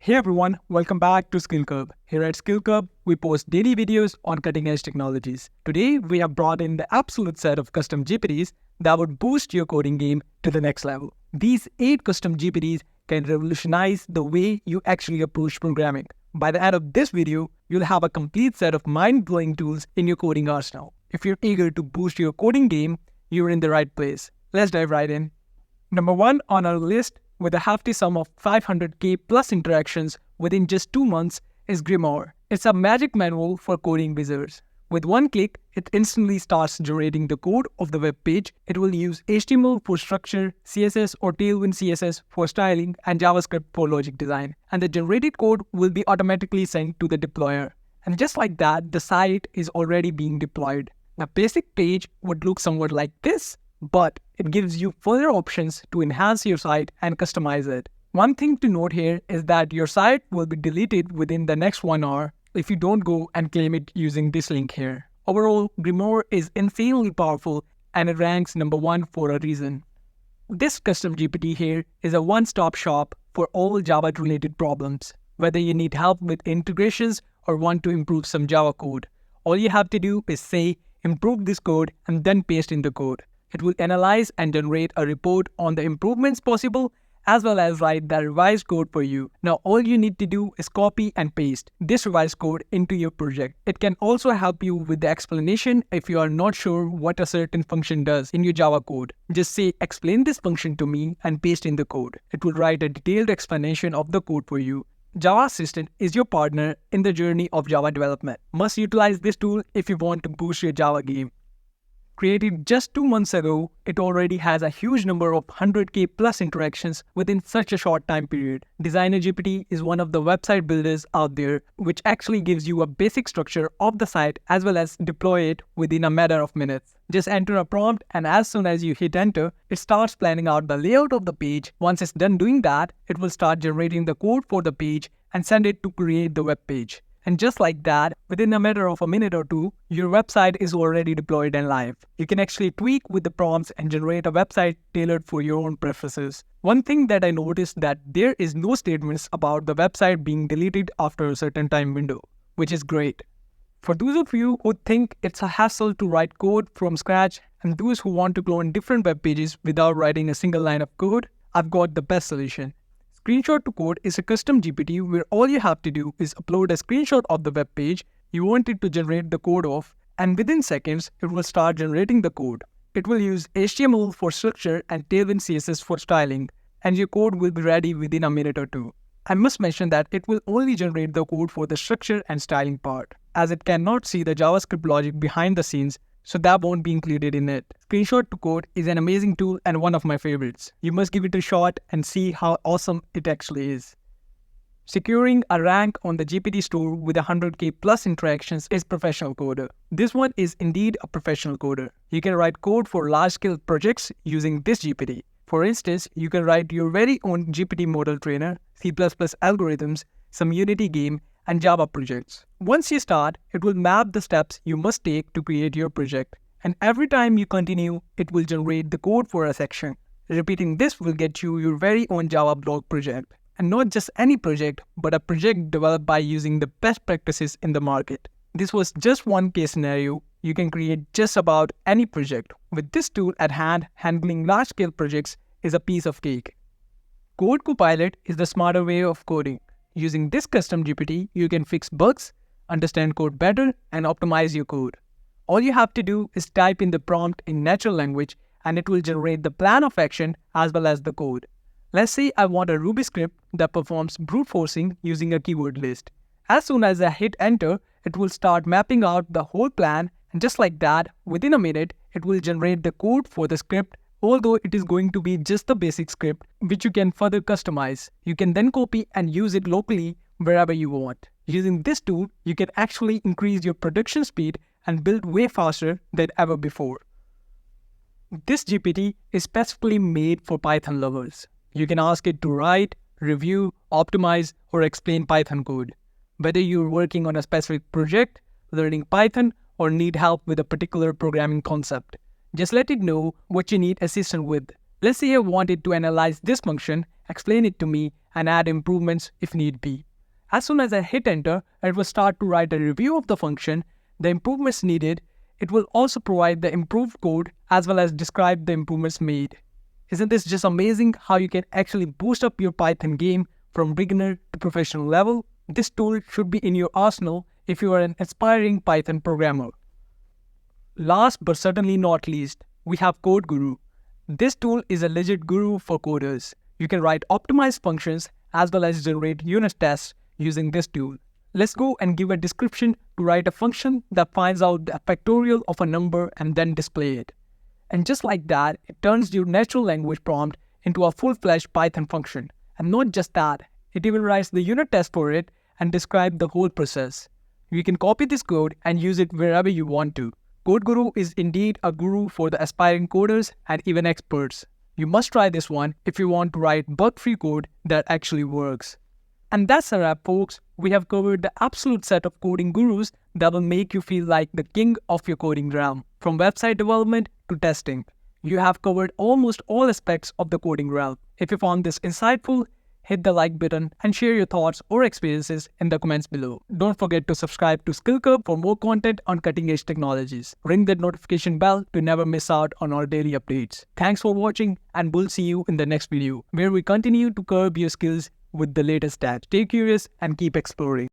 Hey everyone, welcome back to Skill Curve. Here at Skill Curve, we post daily videos on cutting edge technologies. Today, we have brought in the absolute set of custom GPTs that would boost your coding game to the next level. These 8 custom GPTs can revolutionize the way you actually approach programming. By the end of this video, you'll have a complete set of mind-blowing tools in your coding arsenal. If you're eager to boost your coding game, you're in the right place. Let's dive right in. Number 1 on our list, with a hefty sum of 500k plus interactions within just 2 months, is Grimore. It's a magic manual for coding wizards. With one click, it instantly starts generating the code of the web page. It will use HTML for structure, CSS or Tailwind CSS for styling, and JavaScript for logic design. And the generated code will be automatically sent to the deployer. And just like that, the site is already being deployed. A basic page would look somewhat like this, but it gives you further options to enhance your site and customize it. One thing to note here is that your site will be deleted within the next 1 hour if you don't go and claim it using this link here. Overall, Grimore is insanely powerful and it ranks number 1 for a reason. This custom GPT here is a one-stop shop for all Java-related problems. Whether you need help with integrations or want to improve some Java code, all you have to do is say, improve this code and then paste in the code. It will analyze and generate a report on the improvements possible as well as write the revised code for you. Now all you need to do is copy and paste this revised code into your project. It can also help you with the explanation if you are not sure what a certain function does in your Java code. Just say explain this function to me and paste in the code. It will write a detailed explanation of the code for you. Java Assistant is your partner in the journey of Java development. Must utilize this tool if you want to boost your Java game. Created just 2 months ago, it already has a huge number of 100k plus interactions within such a short time period. Designer GPT is one of the website builders out there, which actually gives you a basic structure of the site as well as deploy it within a matter of minutes. Just enter a prompt and as soon as you hit enter, it starts planning out the layout of the page. Once it's done doing that, it will start generating the code for the page and send it to create the web page. And just like that, within a matter of a minute or two, your website is already deployed and live. You can actually tweak with the prompts and generate a website tailored for your own preferences. One thing that I noticed that there is no statements about the website being deleted after a certain time window, which is great. For those of you who think it's a hassle to write code from scratch and those who want to clone different web pages without writing a single line of code, I've got the best solution. Screenshot to Code is a custom GPT where all you have to do is upload a screenshot of the web page you want it to generate the code of, and within seconds, it will start generating the code. It will use HTML for structure and Tailwind CSS for styling, and your code will be ready within a minute or two. I must mention that it will only generate the code for the structure and styling part, as it cannot see the JavaScript logic behind the scenes, so that won't be included in it. Screenshot to Code is an amazing tool and one of my favorites. You must give it a shot and see how awesome it actually is. Securing a rank on the GPT store with 100k plus interactions is professional coder. This one is indeed a professional coder. You can write code for large-scale projects using this GPT. For instance, you can write your very own GPT model trainer, C++ algorithms, some Unity game, and Java projects. Once you start, it will map the steps you must take to create your project. And every time you continue, it will generate the code for a section. Repeating this will get you your very own Java blog project. And not just any project, but a project developed by using the best practices in the market. This was just one case scenario. You can create just about any project. With this tool at hand, handling large-scale projects is a piece of cake. Codepilot is the smarter way of coding. Using this custom GPT, you can fix bugs, understand code better, and optimize your code. All you have to do is type in the prompt in natural language and it will generate the plan of action as well as the code. Let's say I want a Ruby script that performs brute forcing using a keyword list. As soon as I hit enter, it will start mapping out the whole plan, and just like that, within a minute, it will generate the code for the script. Although it is going to be just the basic script, which you can further customize. You can then copy and use it locally wherever you want. Using this tool, you can actually increase your production speed and build way faster than ever before. This GPT is specifically made for Python lovers. You can ask it to write, review, optimize, or explain Python code. Whether you're working on a specific project, learning Python, or need help with a particular programming concept, just let it know what you need assistance with. Let's say I wanted to analyze this function, explain it to me, and add improvements if need be. As soon as I hit enter, it will start to write a review of the function, the improvements needed. It will also provide the improved code as well as describe the improvements made. Isn't this just amazing how you can actually boost up your Python game from beginner to professional level? This tool should be in your arsenal if you are an aspiring Python programmer. Last but certainly not least, we have Code Guru. This tool is a legit guru for coders. You can write optimized functions as well as generate unit tests using this tool. Let's go and give a description to write a function that finds out the factorial of a number and then display it. And just like that, it turns your natural language prompt into a full-fledged Python function. And not just that, it even writes the unit test for it and describes the whole process. You can copy this code and use it wherever you want to. Code Guru is indeed a guru for the aspiring coders and even experts. You must try this one if you want to write bug-free code that actually works. And that's a wrap, folks. We have covered the absolute set of coding gurus that will make you feel like the king of your coding realm. From website development to testing, you have covered almost all aspects of the coding realm. If you found this insightful, hit the like button and share your thoughts or experiences in the comments below. Don't forget to subscribe to Skill Curve for more content on cutting-edge technologies. Ring that notification bell to never miss out on our daily updates. Thanks for watching, and we'll see you in the next video, where we continue to curb your skills with the latest tech. Stay curious and keep exploring.